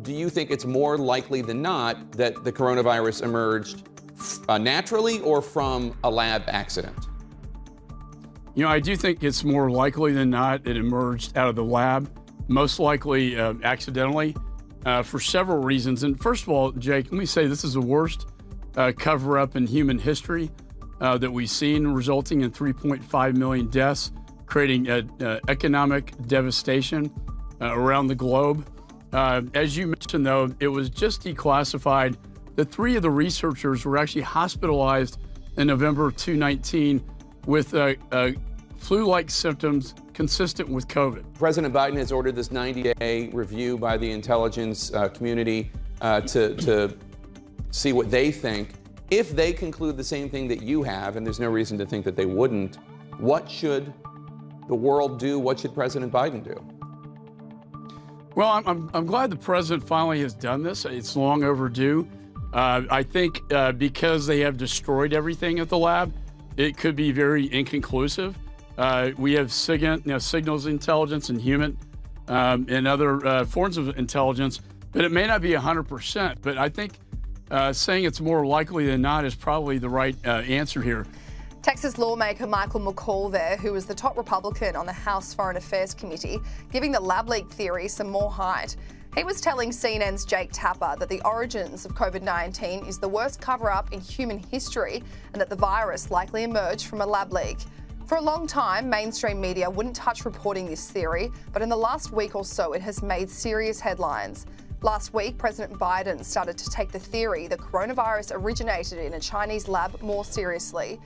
do you think it's more likely than not that the coronavirus emerged naturally or from a lab accident? You know, I do think it's more likely than not it emerged out of the lab, most likely accidentally, for several reasons. And first of all, Jake, let me say this is the worst cover-up in human history that we've seen, resulting in 3.5 million deaths, creating economic devastation around the globe. As you mentioned, though, it was just declassified that 3 of the researchers were actually hospitalized in November of 2019 with flu-like symptoms consistent with COVID. President Biden has ordered this 90-day review by the intelligence community to see what they think. If they conclude the same thing that you have, and there's no reason to think that they wouldn't, what should the world do? What should President Biden do? Well, I'm glad the president finally has done this. It's long overdue. I think because they have destroyed everything at the lab, it could be very inconclusive. We have signals intelligence and human and other forms of intelligence, but it may not be 100%. But I think saying it's more likely than not is probably the right answer here. Texas lawmaker Michael McCall there, who was the top Republican on the House Foreign Affairs Committee, giving the lab leak theory some more height. He was telling CNN's Jake Tapper that the origins of COVID-19 is the worst cover-up in human history and that the virus likely emerged from a lab leak. For a long time, mainstream media wouldn't touch reporting this theory, but in the last week or so, it has made serious headlines. Last week, President Biden started to take the theory the coronavirus originated in a Chinese lab more seriously.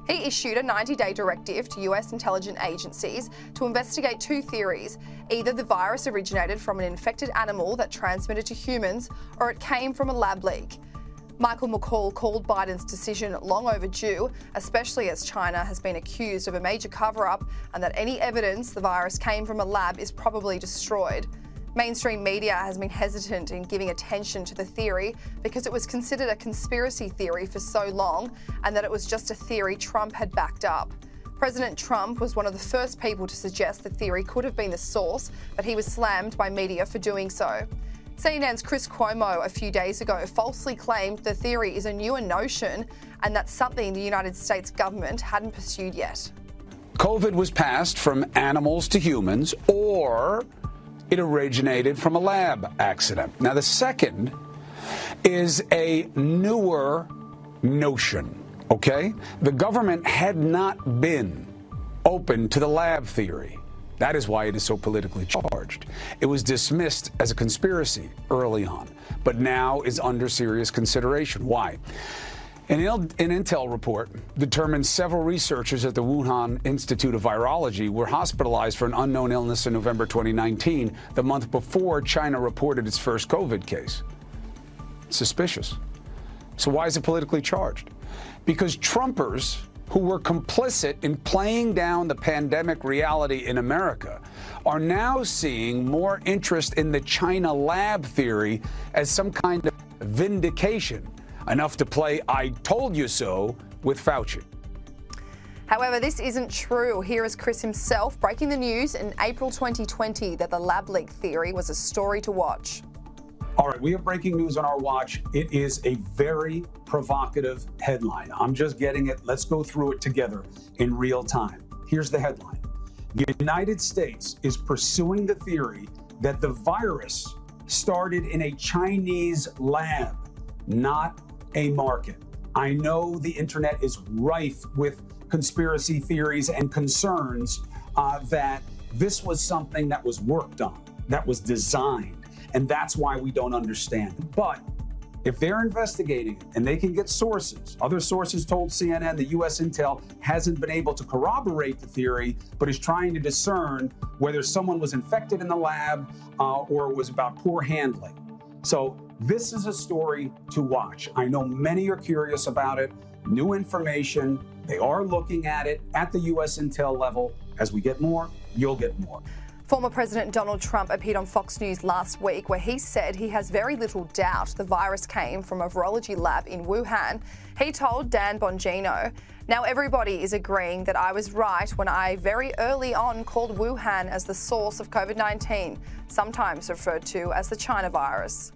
He issued a 90-day directive to US intelligence agencies to investigate 2 theories. Either the virus originated from an infected animal that transmitted to humans, or it came from a lab leak. Michael McCall called Biden's decision long overdue, especially as China has been accused of a major cover-up and that any evidence the virus came from a lab is probably destroyed. Mainstream media has been hesitant in giving attention to the theory because it was considered a conspiracy theory for so long and that it was just a theory Trump had backed up. President Trump was one of the first people to suggest the theory could have been the source, but he was slammed by media for doing so. CNN's Chris Cuomo a few days ago falsely claimed the theory is a newer notion and that's something the United States government hadn't pursued yet. COVID was passed from animals to humans, or it originated from a lab accident. Now, the second is a newer notion, okay? The government had not been open to the lab theory. That is why it is so politically charged. It was dismissed as a conspiracy early on, but now is under serious consideration. Why? An intel report determined several researchers at the Wuhan Institute of Virology were hospitalized for an unknown illness in November 2019, the month before China reported its first COVID case. Suspicious. So why is it politically charged? Because Trumpers who were complicit in playing down the pandemic reality in America are now seeing more interest in the China lab theory as some kind of vindication, enough to play I told you so with Fauci. However, this isn't true. Here is Chris himself breaking the news in April 2020 that the lab leak theory was a story to watch. All right, we have breaking news on our watch. It is a very provocative headline. I'm just getting it. Let's go through it together in real time. Here's the headline. The United States is pursuing the theory that the virus started in a Chinese lab, not a market. I know the internet is rife with conspiracy theories and concerns that this was something that was worked on, that was designed, and that's why we don't understand. But if they're investigating it and they can get sources, other sources told CNN the U.S. intel hasn't been able to corroborate the theory, but is trying to discern whether someone was infected in the lab or it was about poor handling. So this is a story to watch. I know many are curious about it. New information. They are looking at it at the U.S. intel level. As we get more, you'll get more. Former President Donald Trump appeared on Fox News last week where he said he has very little doubt the virus came from a virology lab in Wuhan. He told Dan Bongino, "Now everybody is agreeing that I was right when I very early on called Wuhan as the source of COVID-19, sometimes referred to as the China virus."